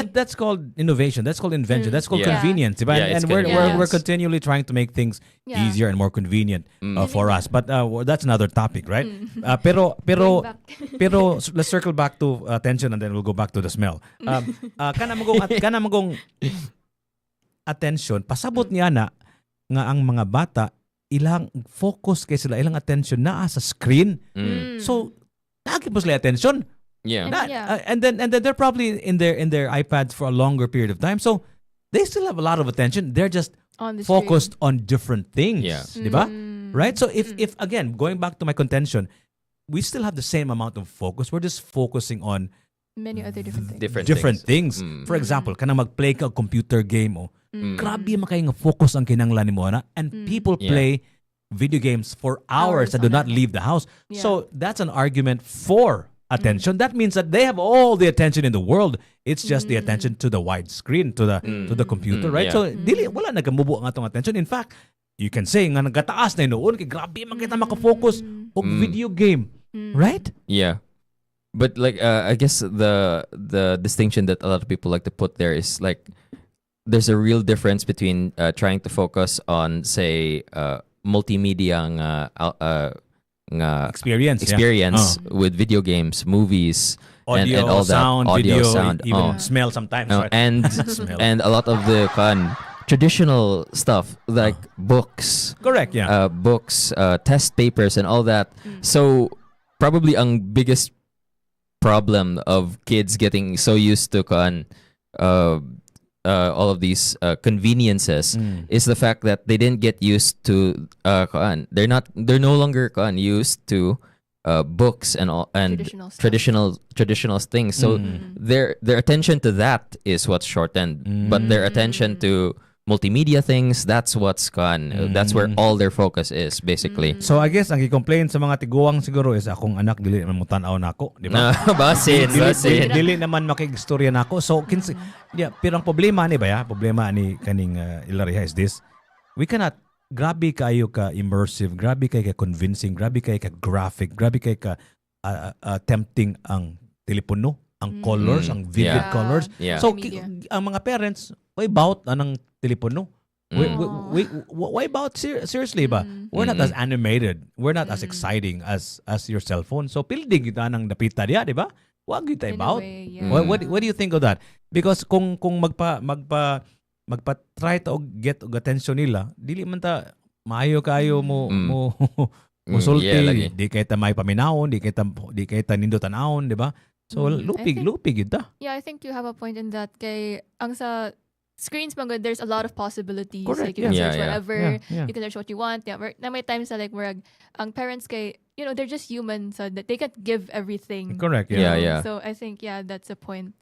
that's called innovation. That's called invention. That's called Yeah. convenience. Diba? Yeah, it's and we're convenience. continually trying to make things Yeah. easier and more convenient for us. But that's another topic, right? Going back. Pero let's circle back to attention and then we'll go back to the smell. Kana magong attention, pasabot niya na nga ang mga bata ilang focus kay sila ilang attention naa sa screen. So lagi po sila attention. Yeah. And then they're probably in their iPads for a longer period of time. So they still have a lot of attention. They're just On the focused on different things. Yeah. Diba? Right? So if again, going back to my contention, we still have the same amount of focus. We're just focusing on Many other different things. Different things. For example, kanang mag-play ka og computer game grabe makay nga focus ang kinahanglan nimo na and people play video games for hours and do not leave the house. Yeah. So that's an argument for attention. That means that they have all the attention in the world. It's just the attention to the wide screen, to the computer, right? Yeah. So dili wala nagamubo ang atong attention. In fact, you can say nga nagataas na noon kay grabe man kita makafocus og video game, right? Yeah. But like I guess the distinction that a lot of people like to put there is like there's a real difference between trying to focus on say multimedia nga Experience with video games, movies, audio, and all sound, that audio, video, sound, even smell sometimes, right? and Smell. and a lot of the traditional stuff like books, Correct, yeah. books, test papers, and all that. So probably ang biggest problem of kids getting so used to all of these conveniences is the fact that they didn't get used to they're no longer used to books and all and traditional things. So their attention to that is what's shortened, but their attention to multimedia things, that's what's that's where all their focus is basically. So I guess ang i-complain sa mga tiguang siguro is akong anak dili naman mo tan-aw nako, di ba? Basin. Dili naman makig-istorya nako. So pero ang problema ni problema ni kaning Ilaria is this. We cannot grabe kayo ka immersive, grabe kayo ka convincing, grabe kayo ka graphic, grabe kayo ka tempting ang telepono, ang colors, ang vivid colors. Yeah. So ang mga parents, why about anang telepono? Why about seriously ba? We're not as animated. We're not as exciting as your cell phone. So pilding kita nang napita diya, di ba? Wag kita about. What do you think of that? Because kung magpa-try to get og attention nila, dili man ta maayo kayo mo sulti, lagi. di kay ta may paminawon, di kay ta nindo tan-awon, di ba? So lupig gid ta. Yeah, I think you have a point in that. Kay ang sa screens man, there's a lot of possibilities. Correct, Like you can yeah. search whatever, Yeah. you can search what you want. Yeah, na may times na like where ang parents kay they're just human, so that they can't give everything. Correct, Yeah. So I think that's a point.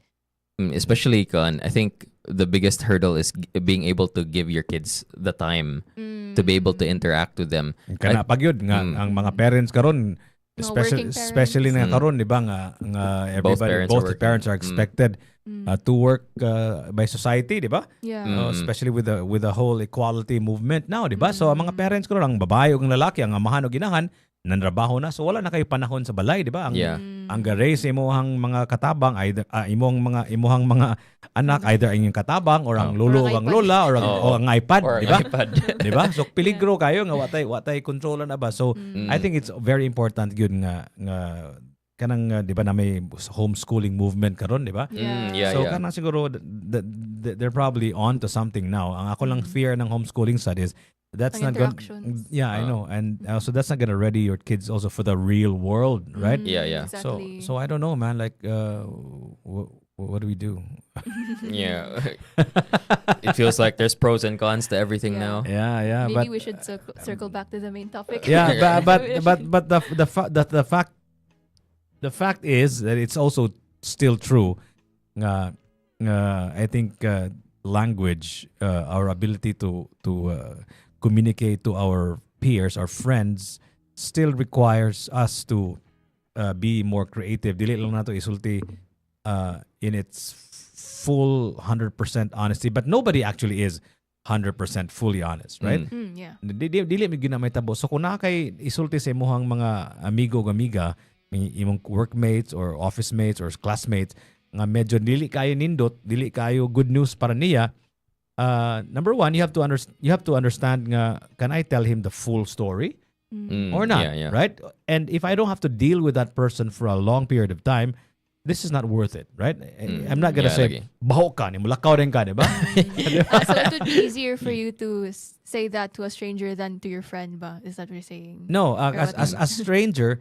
Especially I think the biggest hurdle is being able to give your kids the time to be able to interact with them. Kana pagyud nga ang mga parents karon especially na karon di ba nga everybody both parents are expected to work by society, di ba? Yeah. Especially with the whole equality movement now, di ba? So ang mga parents ko ang babae ug ang lalaki ang amahan ug ginahan nanrabaho na, so wala na kayo panahon sa balay, di ba? Ang raise imuhang mga katabang either imuhang mga anak either ang inyong katabang or ang lolo o ang lola or ang iPad, Or di ba? iPad. Di ba? So peligro kayo nga watay controlan na ba? So I think it's very important yun nga kanang di ba na may homeschooling movement karon, di ba? So kanang siguro they're probably on to something now. Ang ako lang fear ng homeschooling sad is that's Ang not going. interactions. Yeah, I know, and also that's not gonna ready your kids also for the real world, right? Yeah. Exactly. So I don't know, man. Like, what do we do? Yeah. It feels like there's pros and cons to everything Yeah. now. Yeah, Maybe but we should circle back to the main topic. yeah, but the fact is that it's also still true. I think language, our ability to communicate to our peers, our friends, still requires us to be more creative. Dili lang nato isulti in its full 100% honesty, but nobody actually is 100% fully honest, right? Yeah. Dili mi ginamay tabo. So kung kay isulti sa imuhang mga amigo o amiga, imong workmates or office mates or classmates nga medyo dili kayo nindot, dili kayo good news para niya. Number one, you have to understand nga, can I tell him the full story or not, Yeah. right? And if I don't have to deal with that person for a long period of time, this is not worth it, right? I'm not gonna Yeah, say, lagi. baho ka, ni mulakaw rin ka, di ba? So it would be easier for you to say that to a stranger than to your friend, ba? Is that what you're saying? No, Or as what? a stranger,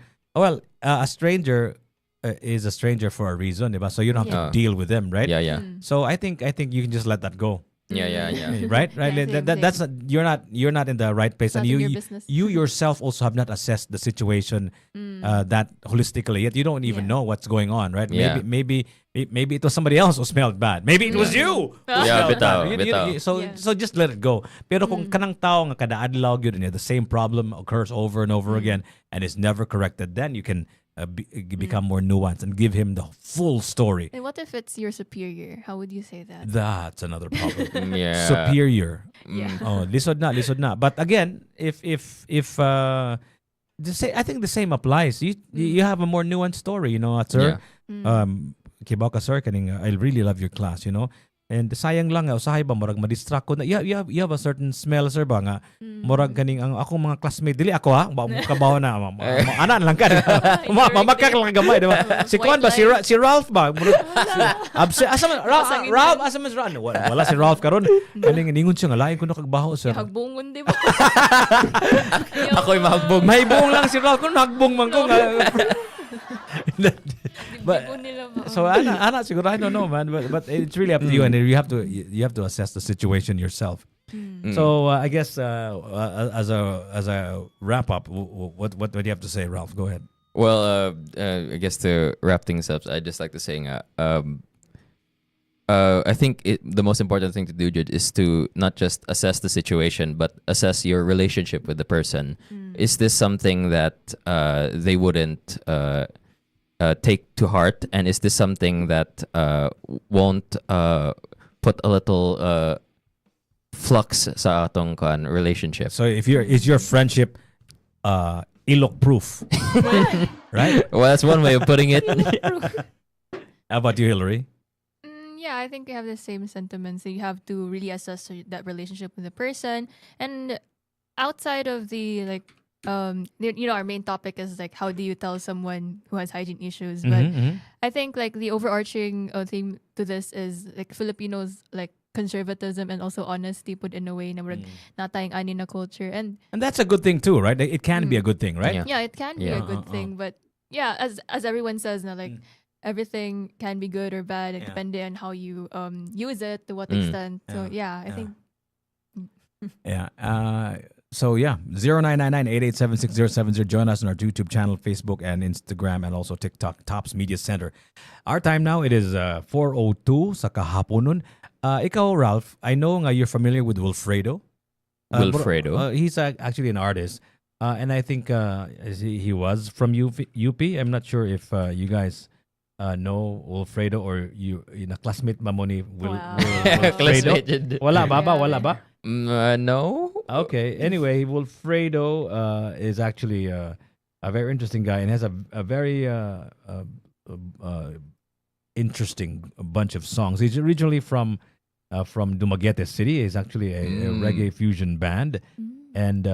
a stranger is a stranger for a reason, diba? So you don't have to deal with them, right? Yeah. So I think you can just let that go. Yeah. Right? Yeah, That's not, you're not in the right place, Not and in your business. you yourself also have not assessed the situation that holistically. Yet you don't even Yeah. know what's going on, right? Yeah. Maybe it was somebody else who smelled bad. Maybe it was you. who Yeah, smelled bad. bitaw. So just let it go. Pero kung kanang tao nga kada adlaw gyud niya, the same problem occurs over and over again and is never corrected, then you can become more nuanced and give him the full story. And what if it's your superior? How would you say that? That's another problem. Yeah. Superior. Yeah. Oh, lisod na. But again, if I think the same applies. You have a more nuanced story, sir. Kibaw ka, sir, kaning I really love your class, And sayang lang nga usahay ba murag ma-distract ko na. You have a certain smell, sir, ba nga murag kaning ang akong mga classmate dili ako ha, kabaw na ana lang ka. Mamakak lang gamay, di ba? Si Kwan ba si Ralph ba? Asa man Ralph, asa man Ralph? Wala si Ralph karon. Kaning ningon siya nga lain ko nakagbaho, sir. Hagbungon, di ba? Ako'y mahagbog. May buong lang si Ralph kun hagbong man ko nga. Dibdibon nila ba? So Ana siguro I don't know, man, but it's really up to you, and you have to assess the situation yourself. So I guess as a wrap up, what do you have to say, Ralph? Go ahead. Well, I guess to wrap things up, I'd just like to say, I think the most important thing to do, Jude, is to not just assess the situation, but assess your relationship with the person. Is this something that they wouldn't take to heart, and is this something that won't put a little flux sa atong relationship? So is your friendship ilok proof, right? Well, that's one way of putting it. How about you, Hillary? Yeah, I think we have the same sentiments. So you have to really assess that relationship with the person, and outside of the our main topic is like, how do you tell someone who has hygiene issues? But I think like the overarching theme to this is like Filipinos like conservatism and also honesty put in a way na murag natayang ani na culture, and that's a good thing too, right? It can be a good thing, right? yeah, it can be a good thing, but yeah, as everyone says na like everything can be good or bad, depending on how you use it, to what extent. So I think So 0999-887-6070. Join us on our YouTube channel, Facebook, and Instagram, and also TikTok, Tops Media Center. Our time now, it is 4:02 sa kahaponon. Ikaw, Ralph, I know nga you're familiar with Wilfredo. He's actually an artist. And I think he was from UP. I'm not sure if you guys know Wilfredo, or you na classmate ba mo ni Wilfredo? Wala ba? No. Okay. Anyway, Wilfredo is actually a very interesting guy and has a very interesting bunch of songs. He's originally from Dumaguete City. He's actually a reggae fusion band, and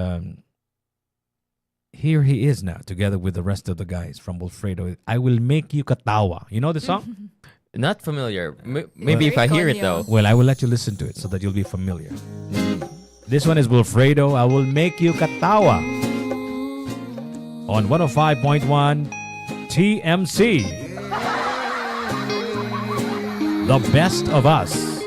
here he is now, together with the rest of the guys from Wilfredo. I Will Make You Katawa. You know the song? Not familiar. Maybe if I hear it though. Well, I will let you listen to it so that you'll be familiar. This one is Wilfredo. I will make you katawa. On 105.1 TMC. The best of us.